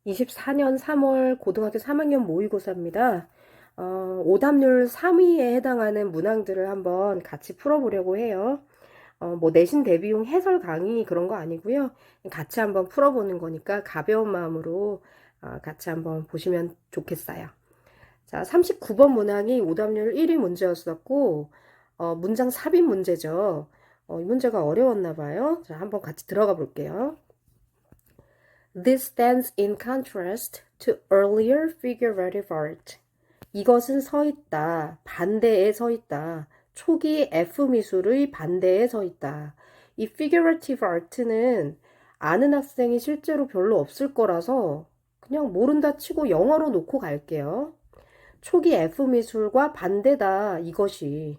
24년 3월 고등학교 3학년 모의고사입니다. 오답률 3위에 해당하는 문항들을 한번 같이 풀어보려고 해요. 뭐 내신 대비용 해설 강의 그런 거 아니고요. 같이 한번 풀어보는 거니까 가벼운 마음으로 같이 한번 보시면 좋겠어요. 자, 39번 문항이 오답률 1위 문제였었고, 문장 삽입 문제죠. 이 문제가 어려웠나 봐요. 자, 한번 같이 들어가 볼게요. This stands in contrast to earlier figurative art. 이것은 서 있다. 반대에 서 있다. 초기 F 미술의 반대에 서 있다. 이 figurative art는 아는 학생이 실제로 별로 없을 거라서 그냥 모른다 치고 영어로 놓고 갈게요. 초기 F 미술과 반대다. 이것이.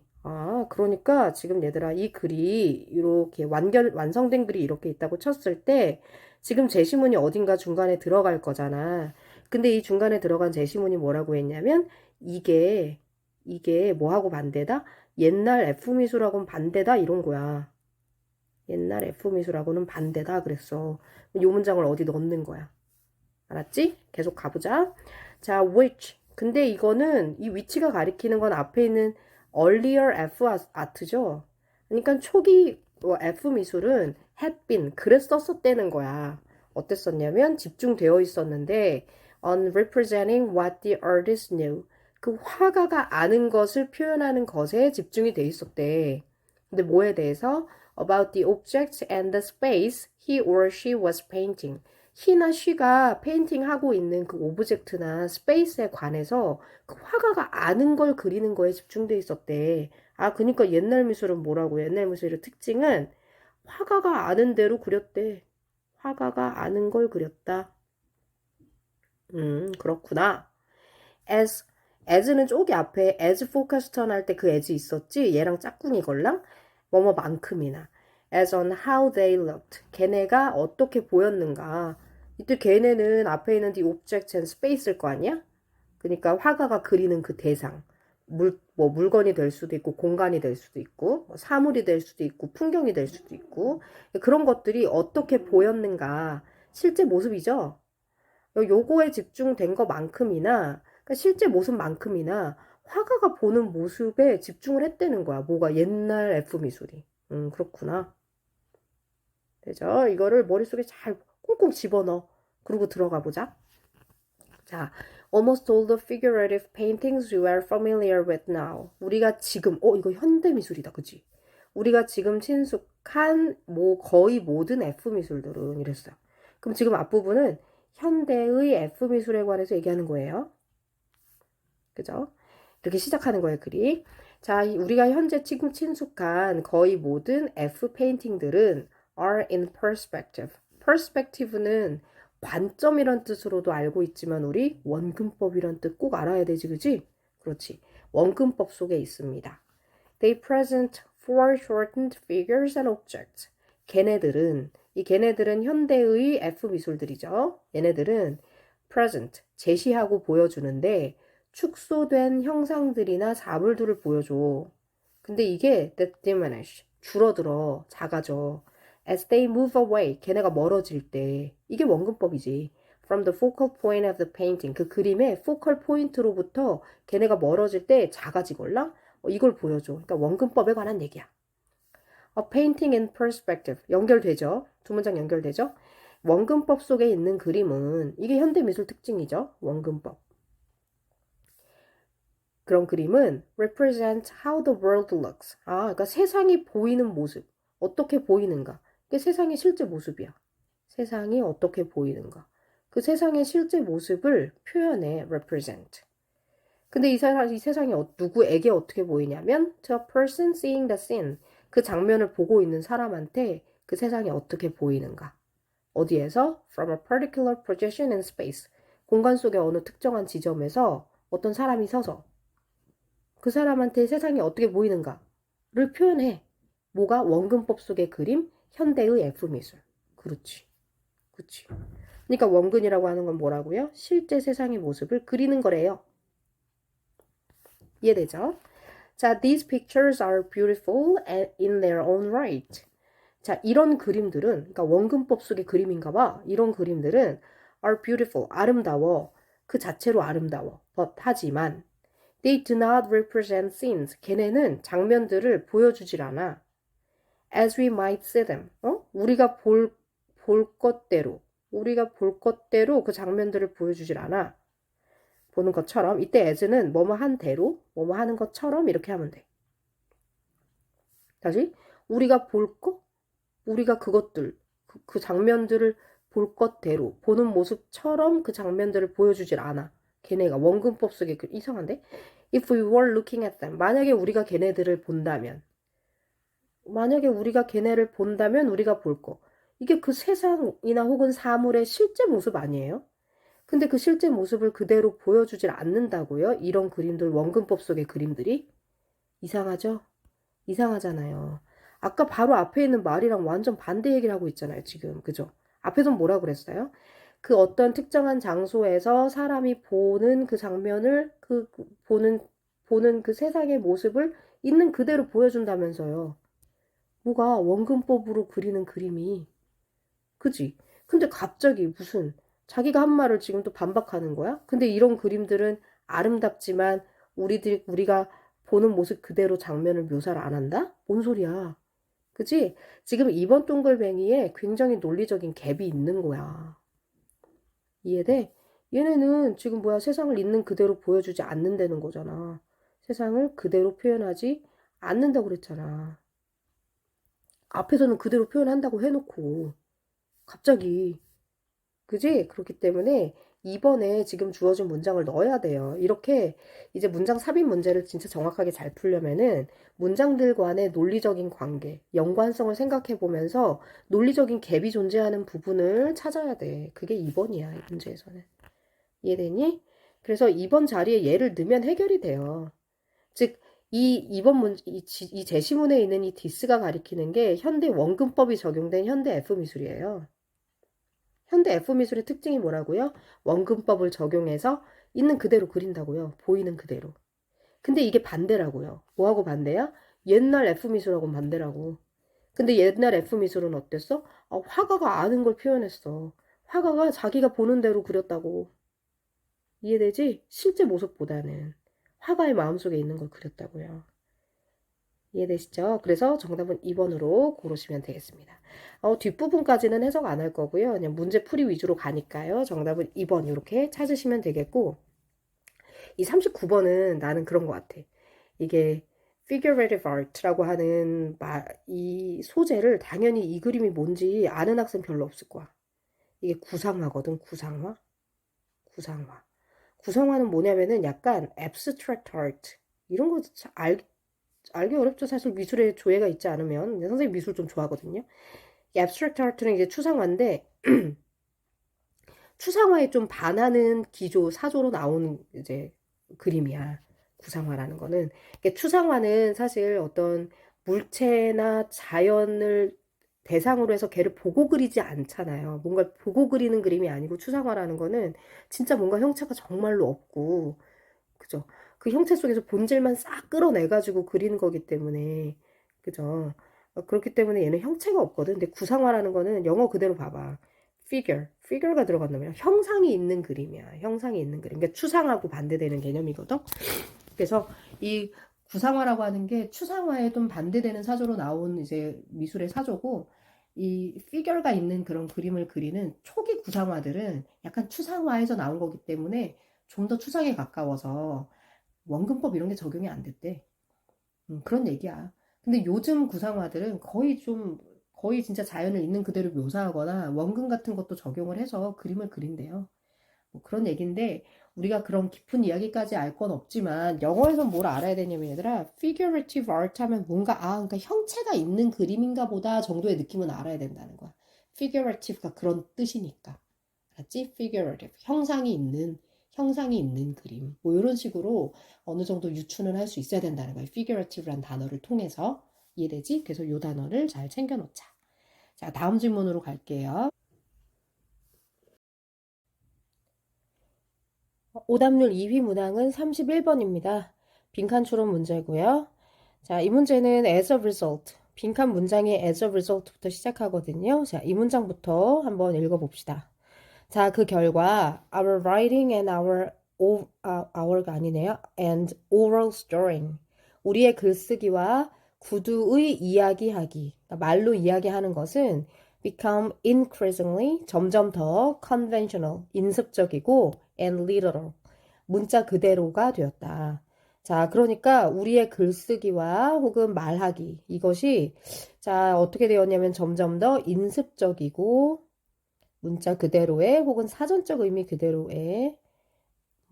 그러니까 지금 얘들아 이 글이 이렇게 완성된 글이 이렇게 있다고 쳤을 때 지금 제시문이 어딘가 중간에 들어갈 거잖아. 근데 이 중간에 들어간 제시문이 뭐라고 했냐면 이게 뭐하고 반대다? 옛날 F미술하고는 반대다 이런 거야. 옛날 F미술하고는 반대다 그랬어. 이 문장을 어디 넣는 거야. 알았지? 계속 가보자. 자, which. 근데 이거는 이 위치가 가리키는 건 앞에 있는 earlier F 아트죠. 그러니까 초기 F 미술은 had been 그랬었었다는 거야. 어땠었냐면 집중되어 있었는데 on representing what the artist knew. 그 화가가 아는 것을 표현하는 것에 집중이 돼 있었대. 근데 뭐에 대해서? About the objects and the space he or she was painting. he나 she가 페인팅하고 있는 그 오브젝트나 스페이스에 관해서 그 화가가 아는 걸 그리는 거에 집중돼 있었대. 그러니까 옛날 미술은 뭐라고 해? 옛날 미술의 특징은 화가가 아는 대로 그렸대. 화가가 아는 걸 그렸다. 그렇구나. as는 저기 앞에 as focus turn 할 때 그 as 있었지? 얘랑 짝꿍이 걸랑? 뭐뭐만큼이나. as on how they looked. 걔네가 어떻게 보였는가. 이때 걔네는 앞에 있는 the object and space일 거 아니야? 그러니까 화가가 그리는 그 대상. 물건이 될 수도 있고, 공간이 될 수도 있고, 사물이 될 수도 있고, 풍경이 될 수도 있고, 그런 것들이 어떻게 보였는가. 실제 모습이죠? 요거에 집중된 것만큼이나, 그러니까 실제 모습만큼이나, 화가가 보는 모습에 집중을 했다는 거야. 뭐가 옛날 F미술이. 그렇구나. 되죠? 이거를 머릿속에 잘 꽁꽁 집어넣어. 그리고 들어가 보자. 자, almost all the figurative paintings you are familiar with now. 우리가 지금, 이거 현대미술이다, 그치? 우리가 지금 친숙한, 거의 모든 F미술들은 이랬어요. 그럼 지금 앞부분은 현대의 F미술에 관해서 얘기하는 거예요. 그죠? 이렇게 시작하는 거예요, 글이. 자, 우리가 현재 지금 친숙한 거의 모든 F 페인팅들은 are in perspective. perspective는 관점이란 뜻으로도 알고 있지만 우리 원근법이란 뜻 꼭 알아야 되지, 그지? 그렇지. 원근법 속에 있습니다. They present foreshortened figures and objects. 걔네들은 현대의 F 미술들이죠. 얘네들은 present, 제시하고 보여주는데 축소된 형상들이나 사물들을 보여줘. 근데 이게 that diminish, 줄어들어, 작아져. As they move away, 걔네가 멀어질 때. 이게 원근법이지. From the focal point of the painting, 그 그림의 focal point로부터 걔네가 멀어질 때 작아지걸라? 이걸 보여줘. 그러니까 원근법에 관한 얘기야. A painting in perspective. 연결되죠? 두 문장 연결되죠? 원근법 속에 있는 그림은 이게 현대미술 특징이죠. 원근법. 그런 그림은 represent how the world looks. 그러니까 세상이 보이는 모습. 어떻게 보이는가. 이게 세상의 실제 모습이야. 세상이 어떻게 보이는가. 그 세상의 실제 모습을 표현해 represent. 근데 이 세상이 누구에게 어떻게 보이냐면 to a person seeing the scene. 그 장면을 보고 있는 사람한테 그 세상이 어떻게 보이는가. 어디에서? From a particular position in space. 공간 속의 어느 특정한 지점에서 어떤 사람이 서서 그 사람한테 세상이 어떻게 보이는가를 표현해. 뭐가? 원근법 속의 그림, 현대의 F미술. 그렇지. 그렇지. 그러니까 원근이라고 하는 건 뭐라고요? 실제 세상의 모습을 그리는 거래요. 이해되죠? 자, these pictures are beautiful in their own right. 자, 이런 그림들은, 그러니까 원근법 속의 그림인가 봐. 이런 그림들은 are beautiful. 아름다워. 그 자체로 아름다워. but 하지만 they do not represent scenes. 걔네는 장면들을 보여주질 않아. as we might see them. 우리가 볼 것대로. 우리가 볼 것대로 그 장면들을 보여주질 않아. 보는 것처럼. 이때 as는 뭐뭐 한 대로, 뭐뭐 하는 것처럼 이렇게 하면 돼. 다시. 우리가 볼 것, 우리가 그것들, 그 장면들을 볼 것대로, 보는 모습처럼 그 장면들을 보여주질 않아. 걔네가 원근법 속에 이상한데? If we were looking at them. 만약에 우리가 걔네들을 본다면. 만약에 우리가 걔네를 본다면 우리가 볼 거. 이게 그 세상이나 혹은 사물의 실제 모습 아니에요? 근데 그 실제 모습을 그대로 보여주질 않는다고요? 이런 그림들, 원근법 속의 그림들이? 이상하죠? 이상하잖아요. 아까 바로 앞에 있는 말이랑 완전 반대 얘기를 하고 있잖아요, 지금. 그죠? 앞에선 뭐라 그랬어요? 그 어떤 특정한 장소에서 사람이 보는 그 장면을, 보는 그 세상의 모습을 있는 그대로 보여준다면서요. 뭐가 원근법으로 그리는 그림이. 그지? 근데 갑자기 무슨 자기가 한 말을 지금 또 반박하는 거야? 근데 이런 그림들은 아름답지만 우리가 보는 모습 그대로 장면을 묘사를 안 한다? 뭔 소리야? 그지? 지금 이번 동글뱅이에 굉장히 논리적인 갭이 있는 거야. 이해돼? 얘네는 지금 뭐야 세상을 있는 그대로 보여주지 않는다는 거잖아. 세상을 그대로 표현하지 않는다고 그랬잖아. 앞에서는 그대로 표현한다고 해놓고 갑자기 그지? 그렇기 때문에 이번에 지금 주어진 문장을 넣어야 돼요. 이렇게 이제 문장 삽입 문제를 진짜 정확하게 잘 풀려면은 문장들 간의 논리적인 관계, 연관성을 생각해 보면서 논리적인 갭이 존재하는 부분을 찾아야 돼. 그게 2번이야, 이 문제에서는. 이해되니? 그래서 2번 자리에 얘를 넣으면 해결이 돼요. 즉, 이 제시문에 있는 이 디스가 가리키는 게 현대 원근법이 적용된 현대 F미술이에요. 현대 F미술의 특징이 뭐라고요? 원근법을 적용해서 있는 그대로 그린다고요. 보이는 그대로. 근데 이게 반대라고요. 뭐하고 반대야? 옛날 F미술하고 반대라고. 근데 옛날 F미술은 어땠어? 화가가 아는 걸 표현했어. 화가가 자기가 보는 대로 그렸다고. 이해되지? 실제 모습보다는 화가의 마음속에 있는 걸 그렸다고요. 이해되시죠? 그래서 정답은 2번으로 고르시면 되겠습니다. 뒷부분까지는 해석 안 할 거고요. 그냥 문제 풀이 위주로 가니까요. 정답은 2번 이렇게 찾으시면 되겠고 이 39번은 나는 그런 것 같아. 이게 figurative art라고 하는 이 소재를 당연히 이 그림이 뭔지 아는 학생 별로 없을 거야. 이게 구상화거든, 구상화. 구상화. 구상화는 뭐냐면은 약간 abstract art 이런 거 알기 어렵죠. 사실 미술에 조예가 있지 않으면. 선생님 미술 좀 좋아하거든요. 이 abstract art는 이제 추상화인데 추상화에 좀 반하는 기조, 사조로 나오는 이제 그림이야. 구상화라는 거는. 그러니까 추상화는 사실 어떤 물체나 자연을 대상으로 해서 걔를 보고 그리지 않잖아요. 뭔가 보고 그리는 그림이 아니고 추상화라는 거는 진짜 뭔가 형체가 정말로 없고, 그죠? 그 형체 속에서 본질만 싹 끌어내가지고 그리는 거기 때문에, 그죠? 그렇기 때문에 얘는 형체가 없거든. 근데 구상화라는 거는 영어 그대로 봐봐. figure가 들어간다면 형상이 있는 그림이야. 형상이 있는 그림. 그러니까 추상하고 반대되는 개념이거든. 그래서 이 구상화라고 하는 게 추상화에 좀 반대되는 사조로 나온 이제 미술의 사조고 이 figure가 있는 그런 그림을 그리는 초기 구상화들은 약간 추상화에서 나온 거기 때문에 좀 더 추상에 가까워서 원근법 이런 게 적용이 안 됐대. 그런 얘기야. 근데 요즘 구상화들은 거의 진짜 자연을 있는 그대로 묘사하거나 원근 같은 것도 적용을 해서 그림을 그린대요. 뭐 그런 얘기인데 우리가 그런 깊은 이야기까지 알 건 없지만 영어에서 뭘 알아야 되냐면 얘들아 figurative art 하면 뭔가 그러니까 형체가 있는 그림인가 보다 정도의 느낌은 알아야 된다는 거야. figurative가 그런 뜻이니까. 알았지? figurative 형상이 있는 그림 뭐 이런 식으로 어느 정도 유추는 할 수 있어야 된다는 거예요. figurative란 단어를 통해서 이해되지? 그래서 이 단어를 잘 챙겨 놓자. 자, 다음 질문으로 갈게요. 오답률 2위 문항은 31번입니다. 빈칸 추론 문제고요. 자, 이 문제는 as a result, 빈칸 문장의 as a result부터 시작하거든요. 자, 이 문장부터 한번 읽어봅시다. 자, 그 결과 our writing and our가 아니네요. and oral story. 우리의 글쓰기와 구두의 이야기하기, 그러니까 말로 이야기하는 것은 become increasingly 점점 더 conventional, 인습적이고 and literal, 문자 그대로가 되었다. 자, 그러니까 우리의 글쓰기와 혹은 말하기 이것이 자, 어떻게 되었냐면 점점 더 인습적이고 문자 그대로의 혹은 사전적 의미 그대로의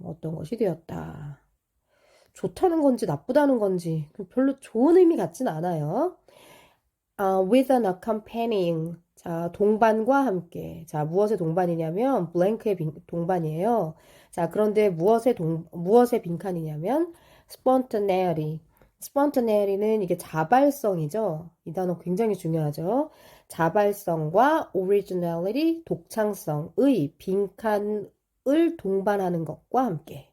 어떤 것이 되었다. 좋다는 건지 나쁘다는 건지 별로 좋은 의미 같진 않아요. with an accompanying. 자, 동반과 함께. 자, 무엇의 동반이냐면 블랭크의 동반이에요. 자, 그런데 무엇의 빈칸이냐면 spontaneity. spontaneity는 이게 자발성이죠. 이 단어 굉장히 중요하죠. 자발성과 originality, 독창성의 빈칸을 동반하는 것과 함께.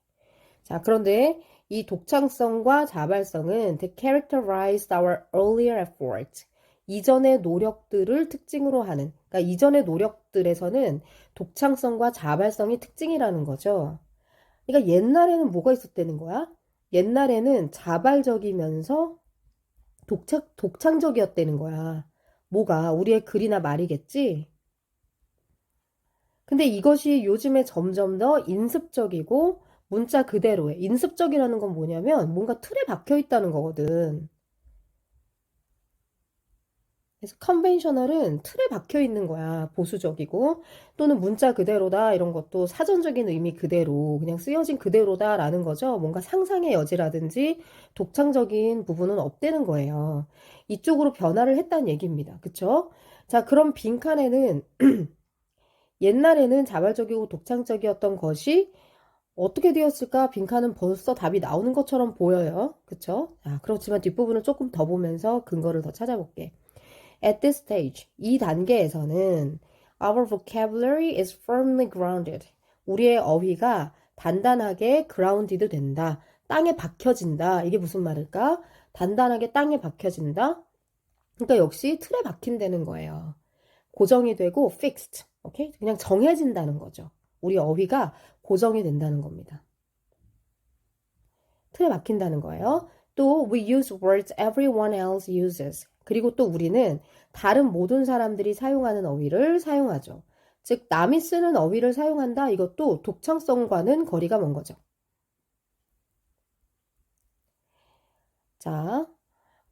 자, 그런데 이 독창성과 자발성은 they characterized our earlier efforts. 이전의 노력들을 특징으로 하는, 그러니까 이전의 노력들에서는 독창성과 자발성이 특징이라는 거죠. 그러니까 옛날에는 뭐가 있었다는 거야? 옛날에는 자발적이면서 독창적이었다는 거야. 뭐가? 우리의 글이나 말이겠지? 근데 이것이 요즘에 점점 더 인습적이고 문자 그대로의 인습적이라는 건 뭐냐면 뭔가 틀에 박혀 있다는 거거든. 그래서 컨벤셔널은 틀에 박혀 있는 거야. 보수적이고 또는 문자 그대로다 이런 것도 사전적인 의미 그대로 그냥 쓰여진 그대로다라는 거죠. 뭔가 상상의 여지라든지 독창적인 부분은 없다는 거예요. 이쪽으로 변화를 했다는 얘기입니다. 그쵸? 자, 그럼 빈칸에는 옛날에는 자발적이고 독창적이었던 것이 어떻게 되었을까? 빈칸은 벌써 답이 나오는 것처럼 보여요. 그쵸? 자, 그렇지만 뒷부분을 조금 더 보면서 근거를 더 찾아볼게. At this stage, 이 단계에서는 our vocabulary is firmly grounded. 우리의 어휘가 단단하게 grounded 된다. 땅에 박혀진다. 이게 무슨 말일까? 단단하게 땅에 박혀진다. 그러니까 역시 틀에 박힌다는 거예요. 고정이 되고 fixed. 오케이? 그냥 정해진다는 거죠. 우리 어휘가 고정이 된다는 겁니다. 틀에 박힌다는 거예요. 또 we use words everyone else uses. 그리고 또 우리는 다른 모든 사람들이 사용하는 어휘를 사용하죠. 즉 남이 쓰는 어휘를 사용한다. 이것도 독창성과는 거리가 먼 거죠. 자,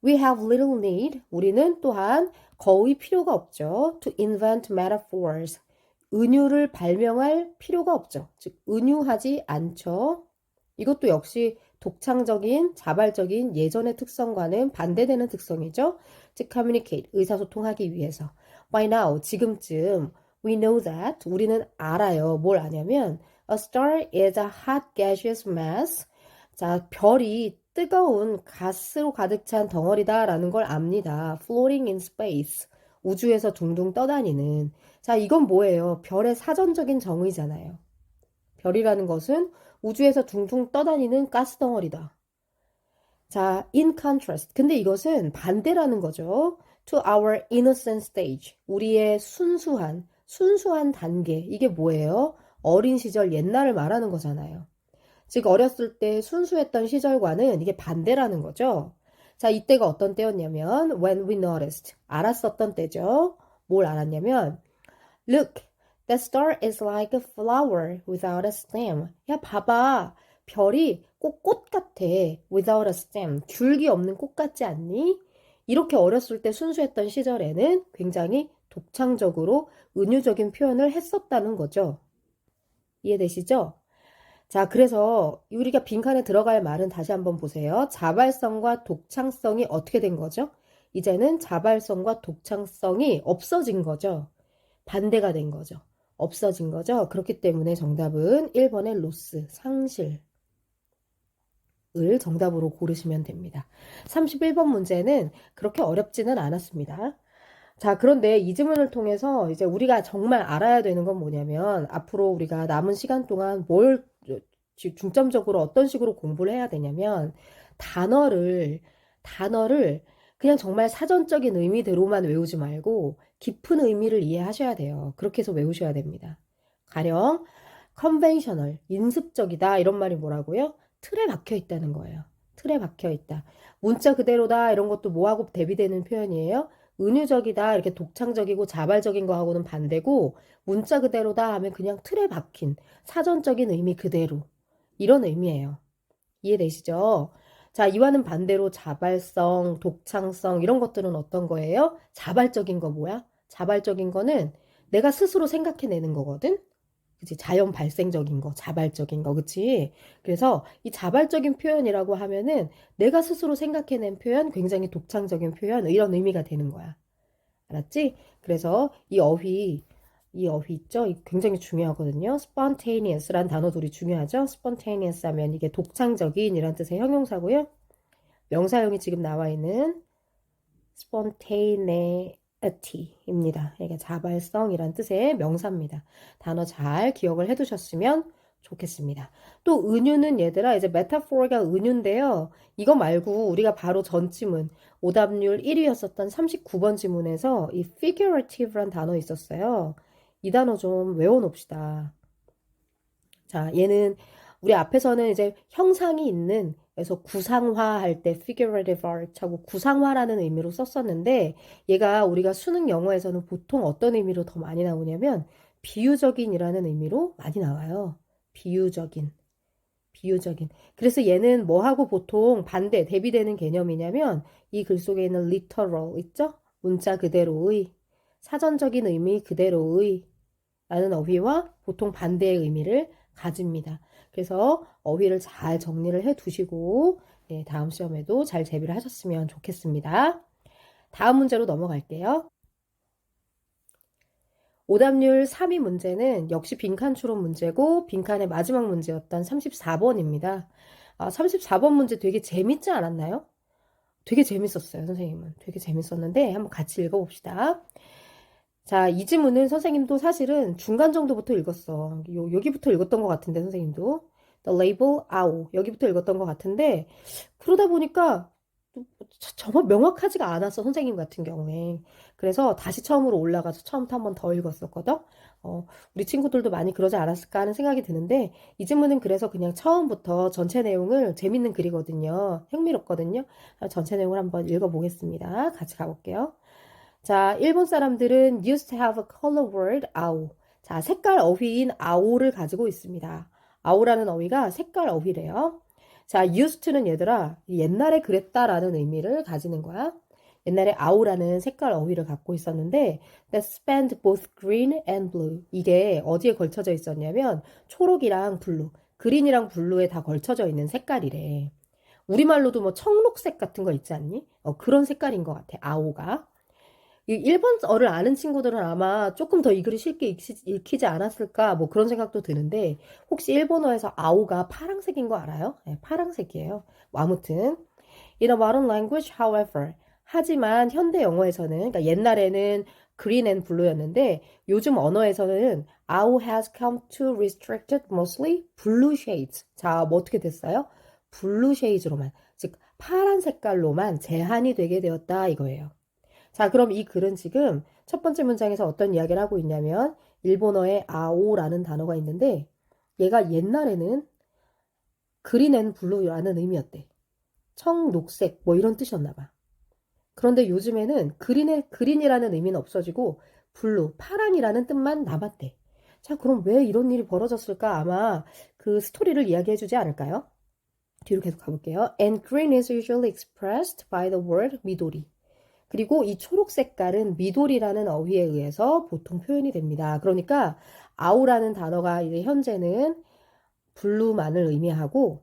we have little need. 우리는 또한 거의 필요가 없죠. to invent metaphors. 은유를 발명할 필요가 없죠. 즉 은유하지 않죠. 이것도 역시 독창적인, 자발적인 예전의 특성과는 반대되는 특성이죠. 즉 communicate, 의사소통하기 위해서. By now, 지금쯤 we know that, 우리는 알아요. 뭘 아냐면 a star is a hot gaseous mass. 자, 별이 뜨거운 가스로 가득 찬 덩어리다라는 걸 압니다. floating in space. 우주에서 둥둥 떠다니는. 자, 이건 뭐예요? 별의 사전적인 정의잖아요. 별이라는 것은 우주에서 둥둥 떠다니는 가스 덩어리다. 자, in contrast. 근데 이것은 반대라는 거죠. to our innocent stage. 우리의 순수한 단계. 이게 뭐예요? 어린 시절 옛날을 말하는 거잖아요. 즉, 어렸을 때 순수했던 시절과는 이게 반대라는 거죠. 자, 이때가 어떤 때였냐면, when we noticed. 알았었던 때죠. 뭘 알았냐면, look, that star is like a flower without a stem. 야, 봐봐. 별이 꼭 꽃 같아. without a stem. 줄기 없는 꽃 같지 않니? 이렇게 어렸을 때 순수했던 시절에는 굉장히 독창적으로 은유적인 표현을 했었다는 거죠. 이해되시죠? 자, 그래서 우리가 빈칸에 들어갈 말은 다시 한번 보세요. 자발성과 독창성이 어떻게 된 거죠? 이제는 자발성과 독창성이 없어진 거죠. 반대가 된 거죠. 없어진 거죠. 그렇기 때문에 정답은 1번의 로스, 상실을 정답으로 고르시면 됩니다. 31번 문제는 그렇게 어렵지는 않았습니다. 자, 그런데 이 지문을 통해서 이제 우리가 정말 알아야 되는 건 뭐냐면 앞으로 우리가 남은 시간 동안 뭘 중점적으로 어떤 식으로 공부를 해야 되냐면 단어를 그냥 정말 사전적인 의미대로만 외우지 말고 깊은 의미를 이해하셔야 돼요. 그렇게 해서 외우셔야 됩니다. 가령 conventional, 인습적이다 이런 말이 뭐라고요? 틀에 박혀 있다는 거예요. 틀에 박혀 있다. 문자 그대로다 이런 것도 뭐하고 대비되는 표현이에요? 은유적이다 이렇게 독창적이고 자발적인 거하고는 반대고 문자 그대로다 하면 그냥 틀에 박힌 사전적인 의미 그대로 이런 의미예요. 이해되시죠? 자, 이와는 반대로 자발성, 독창성 이런 것들은 어떤 거예요? 자발적인 거 뭐야? 자발적인 거는 내가 스스로 생각해내는 거거든? 그치? 자연 발생적인 거, 자발적인 거, 그치? 그래서 이 자발적인 표현이라고 하면은 내가 스스로 생각해낸 표현, 굉장히 독창적인 표현, 이런 의미가 되는 거야. 알았지? 그래서 이 어휘 있죠? 굉장히 중요하거든요. spontaneous라는 단어도 우리 중요하죠? spontaneous 하면 이게 독창적인 이란 뜻의 형용사고요. 명사형이 지금 나와 있는 spontaneity입니다. 이게 자발성이란 뜻의 명사입니다. 단어 잘 기억을 해두셨으면 좋겠습니다. 또 은유는 얘들아 이제 메타포가 은유인데요. 이거 말고 우리가 바로 전 지문 오답률 1위였었던 39번 지문에서 이 figurative란 단어 있었어요. 이 단어 좀 외워놓읍시다. 자, 얘는 우리 앞에서는 이제 형상이 있는 그래서 구상화할 때 figurative art 하고 구상화라는 의미로 썼었는데 얘가 우리가 수능 영어에서는 보통 어떤 의미로 더 많이 나오냐면 비유적인이라는 의미로 많이 나와요. 비유적인. 비유적인. 그래서 얘는 뭐하고 보통 반대, 대비되는 개념이냐면 이 글 속에 있는 literal 있죠? 문자 그대로의, 사전적인 의미 그대로의 라는 어휘와 보통 반대의 의미를 가집니다. 그래서 어휘를 잘 정리를 해 두시고 네, 다음 시험에도 잘 대비를 하셨으면 좋겠습니다. 다음 문제로 넘어갈게요. 오답률 3위 문제는 역시 빈칸 추론 문제고 빈칸의 마지막 문제였던 34번입니다. 34번 문제 되게 재밌지 않았나요? 되게 재밌었어요, 선생님은. 되게 재밌었는데 한번 같이 읽어봅시다. 자, 이 지문은 선생님도 사실은 중간 정도부터 읽었어. 여기부터 읽었던 것 같은데, 선생님도. The label ow. 여기부터 읽었던 것 같은데, 그러다 보니까 정말 명확하지가 않았어, 선생님 같은 경우에. 그래서 다시 처음으로 올라가서 처음부터 한 번 더 읽었었거든. 우리 친구들도 많이 그러지 않았을까 하는 생각이 드는데, 이 지문은 그래서 그냥 처음부터 전체 내용을 재밌는 글이거든요. 흥미롭거든요. 전체 내용을 한번 읽어보겠습니다. 같이 가볼게요. 자, 일본 사람들은 used to have a color word, 아오. 자, 색깔 어휘인 아오를 가지고 있습니다. 아오라는 어휘가 색깔 어휘래요. 자, used는 얘들아, 옛날에 그랬다라는 의미를 가지는 거야. 옛날에 아오라는 색깔 어휘를 갖고 있었는데 that spanned both green and blue. 이게 어디에 걸쳐져 있었냐면 초록이랑 블루, 그린이랑 블루에 다 걸쳐져 있는 색깔이래. 우리말로도 뭐 청록색 같은 거 있지 않니? 그런 색깔인 것 같아, 아오가. 이 일본어를 아는 친구들은 아마 조금 더 이 글을 쉽게 읽히지 않았을까 뭐 그런 생각도 드는데 혹시 일본어에서 아오가 파란색인 거 알아요? 네, 파란색이에요. 뭐 아무튼 In a modern language, however 하지만 현대 영어에서는 그러니까 옛날에는 green and blue였는데 요즘 언어에서는 아오 has come to restricted mostly blue shades. 자, 뭐 어떻게 됐어요? 블루 쉐이즈로만 즉 파란 색깔로만 제한이 되게 되었다 이거예요. 자, 그럼 이 글은 지금 첫 번째 문장에서 어떤 이야기를 하고 있냐면 일본어에 아오라는 단어가 있는데 얘가 옛날에는 그린 앤 블루라는 의미였대. 청록색 뭐 이런 뜻이었나 봐. 그런데 요즘에는 그린이라는 의미는 없어지고 블루, 파랑이라는 뜻만 남았대. 자, 그럼 왜 이런 일이 벌어졌을까? 아마 그 스토리를 이야기해 주지 않을까요? 뒤로 계속 가볼게요. And green is usually expressed by the word 미도리. 그리고 이 초록 색깔은 미도리라는 어휘에 의해서 보통 표현이 됩니다. 그러니까 아우라는 단어가 이제 현재는 블루만을 의미하고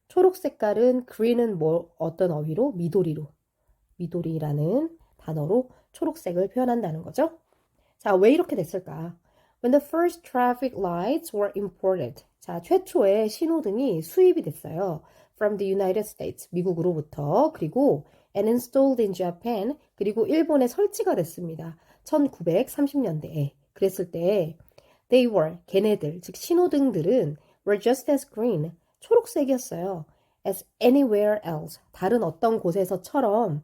초록 색깔은 green은 뭐 어떤 어휘로 미도리로 미도리라는 단어로 초록색을 표현한다는 거죠. 자, 왜 이렇게 됐을까? When the first traffic lights were imported. 자, 최초의 신호등이 수입이 됐어요. From the United States, 미국으로부터. 그리고 and installed in Japan, 그리고 일본에 설치가 됐습니다. 1930년대에. 그랬을 때 they were, 걔네들, 즉 신호등들은 were just as green, 초록색이었어요. as anywhere else, 다른 어떤 곳에서처럼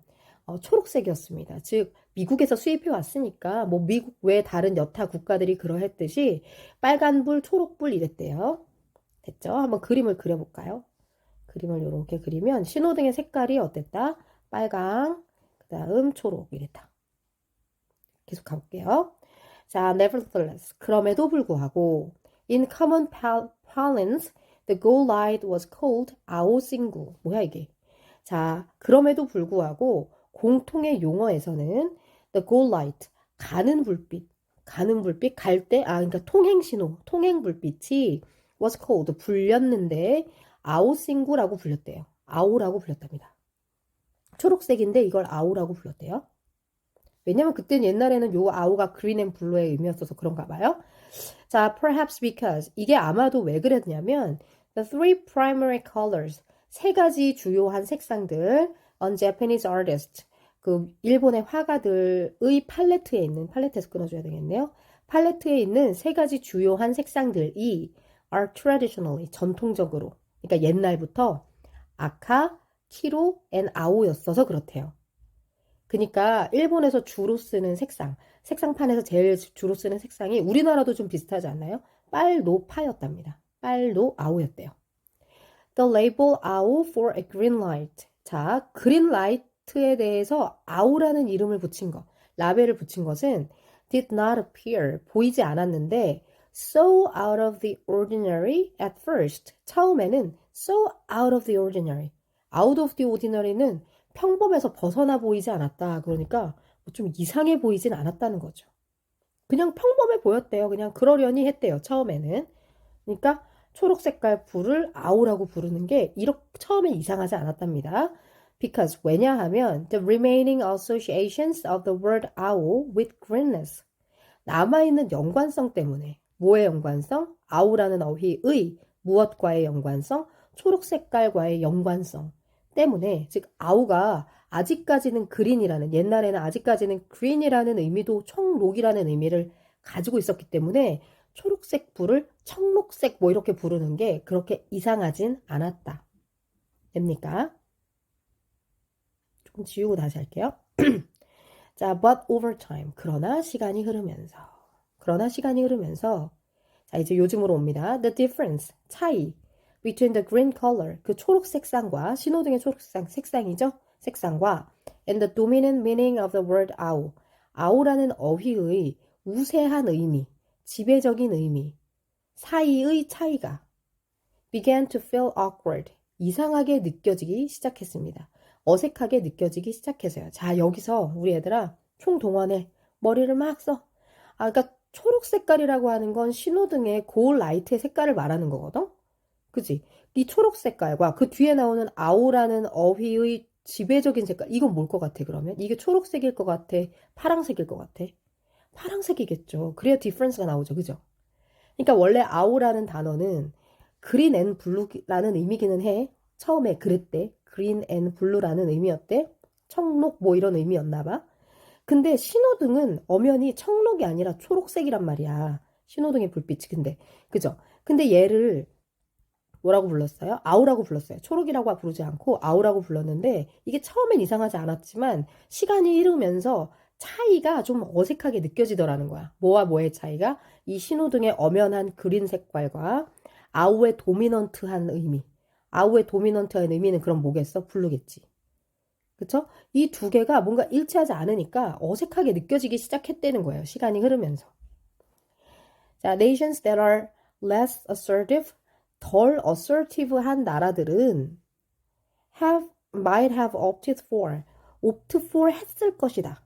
초록색이었습니다. 즉 미국에서 수입해 왔으니까 뭐 미국 외 다른 여타 국가들이 그러했듯이 빨간불, 초록불 이랬대요. 됐죠? 한번 그림을 그려볼까요? 그림을 이렇게 그리면 신호등의 색깔이 어땠다? 빨강, 그 다음 초록 이랬다. 계속 가볼게요. 자, nevertheless, 그럼에도 불구하고 in common parlance, the goal light was called 아오싱구. 뭐야 이게? 자, 그럼에도 불구하고 공통의 용어에서는 the goal light, 가는 불빛, 갈 때, 그러니까 통행 신호, 통행 불빛이 was called, 불렸는데 아오싱구라고 불렸대요. 아오라고 불렸답니다. 초록색인데 이걸 아오라고 불렀대요. 왜냐면 그땐 옛날에는 요 아오가 green and blue의 의미였어서 그런가 봐요. 자, perhaps because 이게 아마도 왜 그랬냐면 the three primary colors 세 가지 주요한 색상들 on Japanese artists 그 일본의 화가들의 팔레트에 있는 팔레트에서 끊어줘야 되겠네요. 팔레트에 있는 세 가지 주요한 색상들이 are traditionally 전통적으로 그러니까 옛날부터 아카, 키로, and 아오였어서 그렇대요. 그러니까 일본에서 주로 쓰는 색상판에서 제일 주로 쓰는 색상이 우리나라도 좀 비슷하지 않나요? 빨노파였답니다. 빨노아오였대요. The label AO for a green light. 자, 그린 라이트에 대해서 아오라는 이름을 붙인 거, 라벨을 붙인 것은 did not appear, 보이지 않았는데 so out of the ordinary at first. 처음에는 so out of the ordinary. out of the ordinary는 평범에서 벗어나 보이지 않았다. 그러니까 좀 이상해 보이진 않았다는 거죠. 그냥 평범해 보였대요. 그냥 그러려니 했대요. 처음에는. 그러니까 초록 색깔 불을 아오라고 부르는 게 이렇게 처음에 이상하지 않았답니다. Because 왜냐하면 the remaining associations of the word ao with greenness 남아있는 연관성 때문에 뭐의 연관성? 아오라는 어휘의 무엇과의 연관성? 초록 색깔과의 연관성 때문에 즉 아오가 아직까지는 그린이라는 옛날에는 아직까지는 green이라는 의미도 청록이라는 의미를 가지고 있었기 때문에 초록색 불을 청록색 뭐 이렇게 부르는 게 그렇게 이상하진 않았다. 됩니까? 조금 지우고 다시 할게요. 자, but over time. 그러나 시간이 흐르면서. 자, 이제 요즘으로 옵니다. The difference. 차이. Between the green color. 그 초록 색상과 신호등의 초록 색상이죠. 색상과 and the dominant meaning of the word ao. ao라는 어휘의 우세한 의미, 지배적인 의미 사이의 차이가 began to feel awkward. 이상하게 느껴지기 시작했습니다. 어색하게 느껴지기 시작해서요. 자, 여기서 우리 얘들아 총동원해. 머리를 막 써. 그러니까 초록 색깔이라고 하는 건 신호등의 고울 라이트의 색깔을 말하는 거거든. 그지? 이 초록 색깔과 그 뒤에 나오는 아오라는 어휘의 지배적인 색깔. 이건 뭘 것 같아, 그러면? 이게 초록색일 것 같아? 파랑색일 것 같아? 파랑색이겠죠. 그래야 디퍼런스가 나오죠. 그죠? 그러니까 원래 아오라는 단어는 그린 앤 블루라는 의미기는 해. 처음에 그랬대. 그린 앤 블루라는 의미였대. 청록 뭐 이런 의미였나 봐. 근데 신호등은 엄연히 청록이 아니라 초록색이란 말이야. 신호등의 불빛이 근데 그죠? 근데 얘를 뭐라고 불렀어요? 아오라고 불렀어요. 초록이라고 부르지 않고 아오라고 불렀는데 이게 처음엔 이상하지 않았지만 시간이 흐르면서 차이가 좀 어색하게 느껴지더라는 거야. 뭐와 뭐의 차이가? 이 신호등의 엄연한 그린 색깔과 아오의 도미넌트한 의미. 아오의 도미넌트한 의미는 그럼 뭐겠어? 블루겠지. 그쵸? 이 두 개가 뭔가 일치하지 않으니까 어색하게 느껴지기 시작했다는 거예요. 시간이 흐르면서. 자, nations that are less assertive, 덜 assertive한 나라들은 might have opted for, opt for 했을 것이다.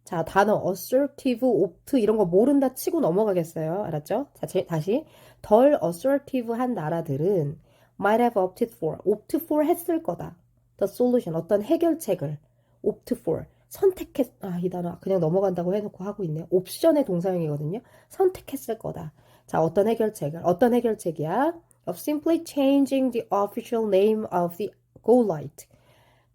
자, 단어 assertive, opt 이런 거 모른다 치고 넘어가겠어요. 알았죠? 자, 다시 덜 assertive한 나라들은 might have opted for, opt for 했을 거다. The solution, 어떤 해결책을 opt for, 이 단어 그냥 넘어간다고 해놓고 하고 있네요. 옵션의 동사형이거든요. 선택했을 거다. 자, 어떤 해결책이야? Of simply changing the official name of the goal light.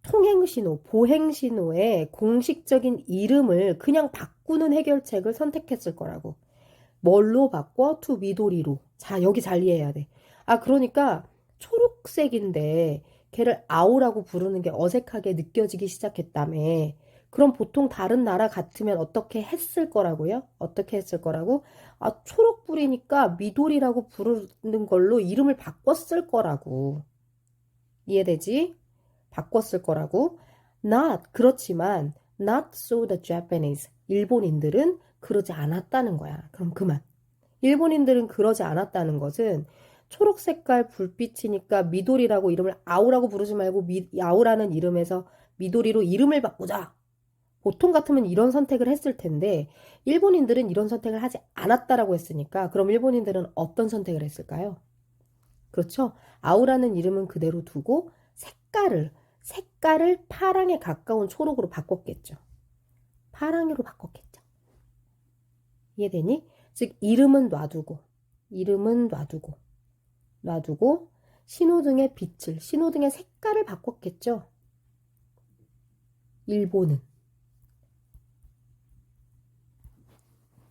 통행신호, 보행신호의 공식적인 이름을 그냥 바꾸는 해결책을 선택했을 거라고. 뭘로 바꿔? to 미도리로. 자, 여기 잘 이해해야 돼. 그러니까 초록색인데 걔를 아오라고 부르는 게 어색하게 느껴지기 시작했다며. 그럼 보통 다른 나라 같으면 어떻게 했을 거라고요? 어떻게 했을 거라고? 아, 초록불이니까 미도리라고 부르는 걸로 이름을 바꿨을 거라고. 이해되지? 바꿨을 거라고. Not, 그렇지만, not so the Japanese. 일본인들은 그러지 않았다는 거야. 그럼 그만. 일본인들은 그러지 않았다는 것은 초록 색깔 불빛이니까 미도리라고 이름을 아오라고 부르지 말고 아오라는 이름에서 미도리로 이름을 바꾸자. 보통 같으면 이런 선택을 했을 텐데 일본인들은 이런 선택을 하지 않았다라고 했으니까 그럼 일본인들은 어떤 선택을 했을까요? 그렇죠? 아오라는 이름은 그대로 두고 색깔을 파랑에 가까운 초록으로 바꿨겠죠. 파랑으로 바꿨겠죠. 이해되니? 즉 이름은 놔두고 신호등의 빛을 신호등의 색깔을 바꿨겠죠. 일본은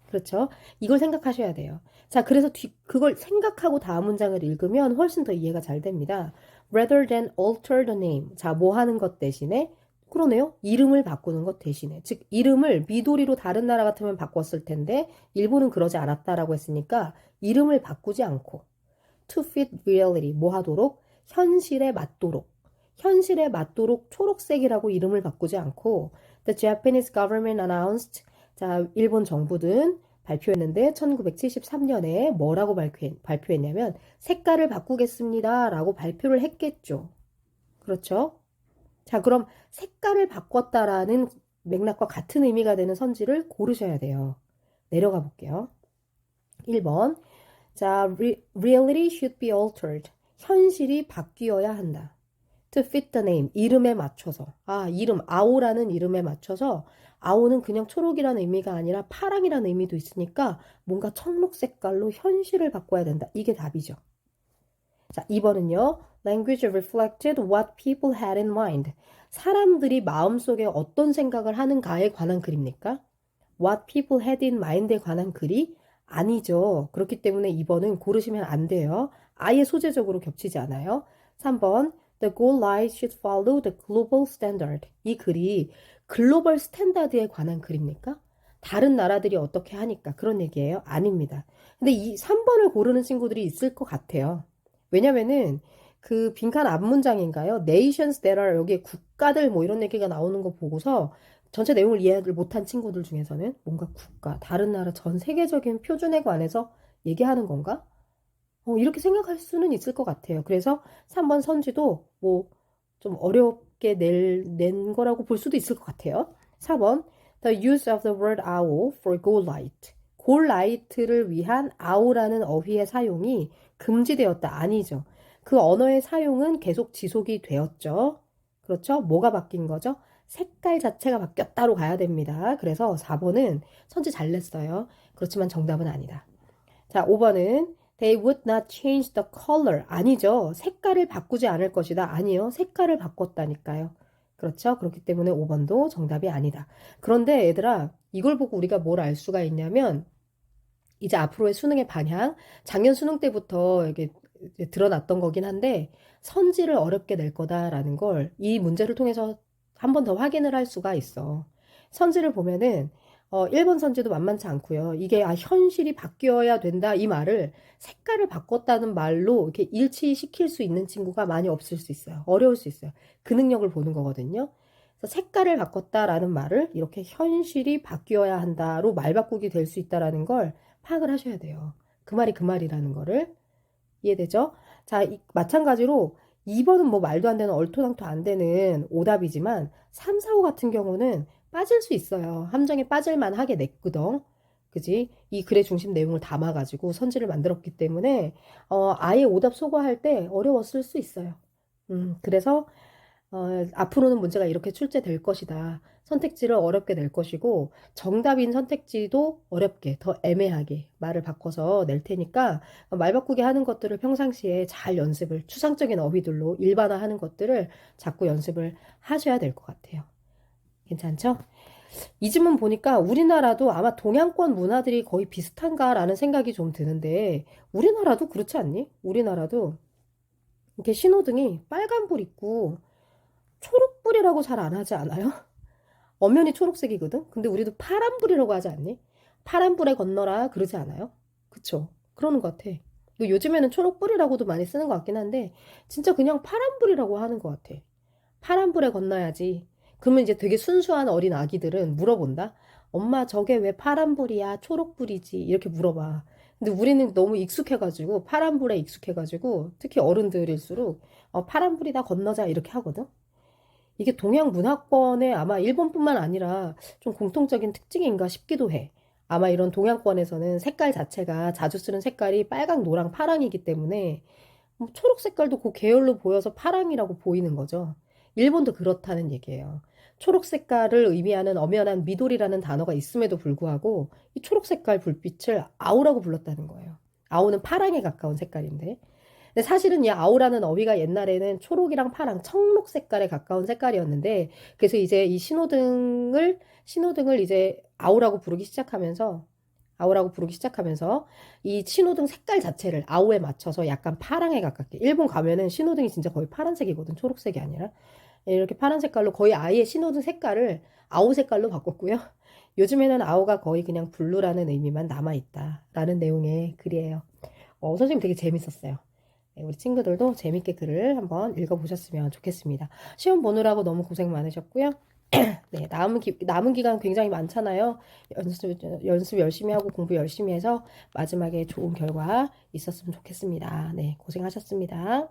그렇죠. 이걸 생각하셔야 돼요. 자, 그래서 그걸 생각하고 다음 문장을 읽으면 훨씬 더 이해가 잘 됩니다. Rather than alter the name. 자, 뭐 하는 것 대신에 그러네요. 이름을 바꾸는 것 대신에. 즉, 이름을 미도리로 다른 나라 같으면 바꿨을 텐데 일본은 그러지 않았다라고 했으니까 이름을 바꾸지 않고 to fit reality. 뭐 하도록? 현실에 맞도록 초록색이라고 이름을 바꾸지 않고 The Japanese government announced 자, 일본 정부는 발표했는데 1973년에 뭐라고 발표했냐면 색깔을 바꾸겠습니다 라고 발표를 했겠죠. 그렇죠? 자, 그럼 색깔을 바꿨다라는 맥락과 같은 의미가 되는 선지를 고르셔야 돼요. 내려가 볼게요. 1번. 자, reality should be altered. 현실이 바뀌어야 한다. To fit the name. 이름에 맞춰서. 아, 아오라는 이름에 맞춰서 아오는 그냥 초록이라는 의미가 아니라 파랑이라는 의미도 있으니까 뭔가 청록 색깔로 현실을 바꿔야 된다. 이게 답이죠. 자, 2번은요. Language reflected what people had in mind. 사람들이 마음속에 어떤 생각을 하는가에 관한 글입니까? What people had in mind에 관한 글이 아니죠. 그렇기 때문에 2번은 고르시면 안 돼요. 아예 소재적으로 겹치지 않아요. 3번 The goal line should follow the global standard. 이 글이 글로벌 스탠다드에 관한 글입니까? 다른 나라들이 어떻게 하니까 그런 얘기예요? 아닙니다. 근데 이 3번을 고르는 친구들이 있을 것 같아요. 왜냐면은 그 빈칸 앞 문장인가요? Nations that are 여기에 국가들 뭐 이런 얘기가 나오는 거 보고서 전체 내용을 이해를 못한 친구들 중에서는 뭔가 국가, 다른 나라 전 세계적인 표준에 관해서 얘기하는 건가? 이렇게 생각할 수는 있을 것 같아요. 그래서 3번 선지도 뭐 좀 어렵게 낸 거라고 볼 수도 있을 것 같아요. 4번 The use of the word owl for goal light. 골 라이트를 위한 아오라는 어휘의 사용이 금지되었다. 아니죠. 그 언어의 사용은 계속 지속이 되었죠. 그렇죠? 뭐가 바뀐 거죠? 색깔 자체가 바뀌었다로 가야 됩니다. 그래서 4번은 선지 잘 냈어요. 그렇지만 정답은 아니다. 자, 5번은 They would not change the color. 아니죠. 색깔을 바꾸지 않을 것이다. 아니요. 색깔을 바꿨다니까요. 그렇죠? 그렇기 때문에 5번도 정답이 아니다. 그런데 얘들아, 이걸 보고 우리가 뭘 알 수가 있냐면 이제 앞으로의 수능의 방향, 작년 수능 때부터 이게 드러났던 거긴 한데 선지를 어렵게 낼 거다라는 걸 이 문제를 통해서 한 번 더 확인을 할 수가 있어. 선지를 보면은 1번 선지도 만만치 않고요. 이게 현실이 바뀌어야 된다 이 말을 색깔을 바꿨다는 말로 이렇게 일치시킬 수 있는 친구가 많이 없을 수 있어요. 어려울 수 있어요. 그 능력을 보는 거거든요. 그래서 색깔을 바꿨다라는 말을 이렇게 현실이 바뀌어야 한다로 말 바꾸기 될 수 있다라는 걸 파악을 하셔야 돼요. 그 말이 그 말이라는 거를 이해되죠? 자, 마찬가지로 2번은 뭐 말도 안 되는 얼토당토 안 되는 오답이지만 3, 4, 5 같은 경우는 빠질 수 있어요. 함정에 빠질만 하게 냈거든. 그지? 이 글의 중심 내용을 담아가지고 선지를 만들었기 때문에 아예 오답 소거할 때 어려웠을 수 있어요. 그래서 앞으로는 문제가 이렇게 출제될 것이다. 선택지를 어렵게 낼 것이고 정답인 선택지도 어렵게 더 애매하게 말을 바꿔서 낼 테니까 말 바꾸기 하는 것들을 평상시에 잘 연습을 추상적인 어휘들로 일반화하는 것들을 자꾸 연습을 하셔야 될 것 같아요. 괜찮죠? 이 질문 보니까 우리나라도 아마 동양권 문화들이 거의 비슷한가라는 생각이 좀 드는데 우리나라도 그렇지 않니? 이렇게 신호등이 빨간불 있고 초록불이라고 잘 안 하지 않아요? 엄연히 초록색이거든? 근데 우리도 파란불이라고 하지 않니? 파란불에 건너라 그러지 않아요? 그쵸? 그러는 것 같아. 요즘에는 초록불이라고도 많이 쓰는 것 같긴 한데 진짜 그냥 파란불이라고 하는 것 같아. 파란불에 건너야지. 그러면 이제 되게 순수한 어린 아기들은 물어본다. 엄마 저게 왜 파란불이야? 초록불이지? 이렇게 물어봐. 근데 우리는 너무 익숙해가지고 파란불에 익숙해가지고 특히 어른들일수록 파란불이다 건너자 이렇게 하거든. 이게 동양 문화권의 아마 일본뿐만 아니라 좀 공통적인 특징인가 싶기도 해. 아마 이런 동양권에서는 색깔 자체가 자주 쓰는 색깔이 빨강, 노랑, 파랑이기 때문에 뭐 초록 색깔도 그 계열로 보여서 파랑이라고 보이는 거죠. 일본도 그렇다는 얘기예요. 초록 색깔을 의미하는 엄연한 미도리라는 단어가 있음에도 불구하고 이 초록 색깔 불빛을 아오라고 불렀다는 거예요. 아오는 파랑에 가까운 색깔인데. 근데 사실은 이 아오라는 어휘가 옛날에는 초록이랑 파랑, 청록 색깔에 가까운 색깔이었는데, 그래서 이제 이 신호등을 이제 아오라고 부르기 시작하면서, 이 신호등 색깔 자체를 아오에 맞춰서 약간 파랑에 가깝게, 일본 가면은 신호등이 진짜 거의 파란색이거든, 초록색이 아니라. 이렇게 파란 색깔로 거의 아예 신호등 색깔을 아오 색깔로 바꿨고요. 요즘에는 아오가 거의 그냥 블루라는 의미만 남아있다라는 내용의 글이에요. 선생님 되게 재밌었어요. 네, 우리 친구들도 재밌게 글을 한번 읽어보셨으면 좋겠습니다. 시험 보느라고 너무 고생 많으셨고요. 네, 남은 기간 굉장히 많잖아요. 연습 열심히 하고 공부 열심히 해서 마지막에 좋은 결과 있었으면 좋겠습니다. 네, 고생하셨습니다.